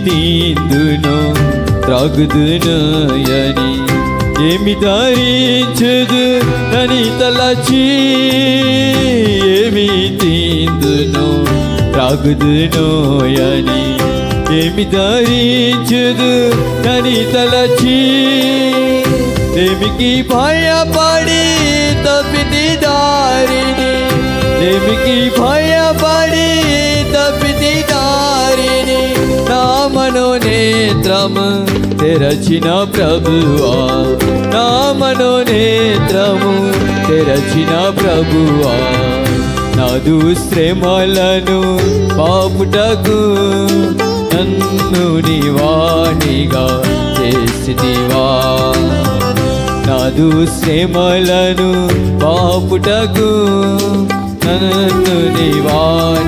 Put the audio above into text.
తిందును త్రాగుదును అని ఏమి ధరించుదు అని తలచి ఏమి తిందును త్రాగుదును అని ఏమి ధరించుదు అని తలచి ఏమికి భయపడి తప్పితి దారిని ఏమికి భయపడి తప్పితి దారిని నా మనోనేత్రము తెరచిన ప్రభువా నా మనోనేత్రము తెరచిన ప్రభువా నా దుశ్రమలను పాపుటకు నన్ను నివాణిగా చేసితివా నా దుశ్రమలను పాపుటకు నన్ను నివాణి